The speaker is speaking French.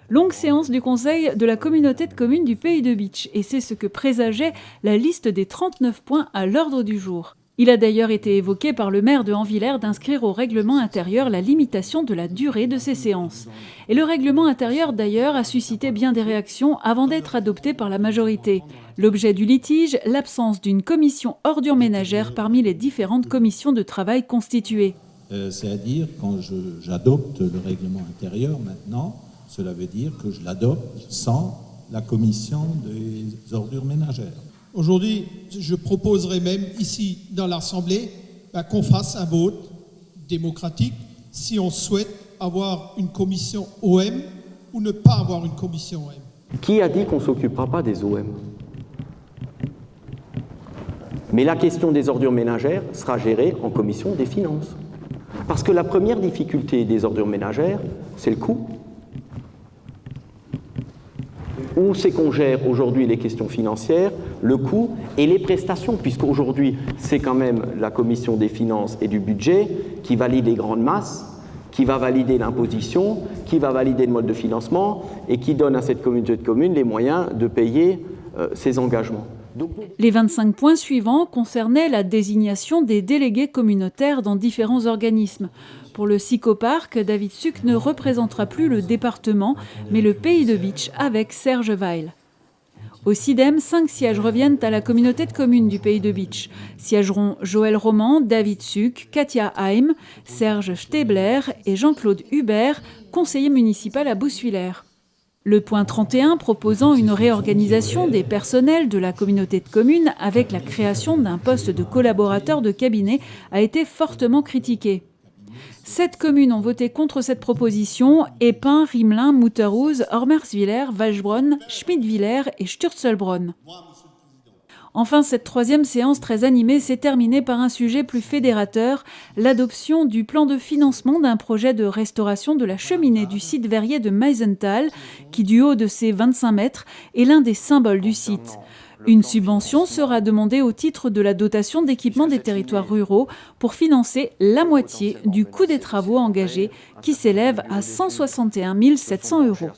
Longue séance du Conseil de la communauté de communes du Pays de Bitche, et c'est ce que présageait la liste des 39 points à l'ordre du jour. Il a d'ailleurs été évoqué par le maire de Anvillers d'inscrire au règlement intérieur la limitation de la durée de ces séances. Et le règlement intérieur d'ailleurs a suscité bien des réactions avant d'être adopté par la majorité. L'objet du litige, l'absence d'une commission ordures ménagères parmi les différentes commissions de travail constituées. C'est-à-dire, quand j'adopte le règlement intérieur maintenant, cela veut dire que je l'adopte sans la commission des ordures ménagères. Aujourd'hui, je proposerai même ici dans l'Assemblée qu'on fasse un vote démocratique si on souhaite avoir une commission OM ou ne pas avoir une commission OM. Qui a dit qu'on ne s'occupera pas des OM ? Mais la question des ordures ménagères sera gérée en commission des finances. Parce que la première difficulté des ordures ménagères, c'est le coût. Où c'est qu'on gère aujourd'hui les questions financières, le coût et les prestations, puisqu'aujourd'hui, c'est quand même la commission des finances et du budget qui valide les grandes masses, qui va valider l'imposition, qui va valider le mode de financement et qui donne à cette communauté de communes les moyens de payer ses engagements. Les 25 points suivants concernaient la désignation des délégués communautaires dans différents organismes. Pour le Psychoparc, David Suc ne représentera plus le département, mais le Pays de Bitche avec Serge Weil. Au CIDEM, 5 sièges reviennent à la communauté de communes du Pays de Bitche. Siégeront Joël Roman, David Suc, Katia Haim, Serge Stebler et Jean-Claude Hubert, conseiller municipal à Bousswiller. Le point 31 proposant une réorganisation des personnels de la communauté de communes avec la création d'un poste de collaborateur de cabinet a été fortement critiqué. 7 communes ont voté contre cette proposition: Épin, Rimelin, Mouterhouse, Ormerswiller, Valsbronn, Schmidwiller et Sturzelbronn. Enfin, cette troisième séance très animée s'est terminée par un sujet plus fédérateur, l'adoption du plan de financement d'un projet de restauration de la cheminée du site verrier de Meisenthal, qui du haut de ses 25 mètres est l'un des symboles du site. Une subvention sera demandée au titre de la dotation d'équipement des territoires ruraux pour financer la moitié du coût des travaux engagés, qui s'élève à 161 700 €.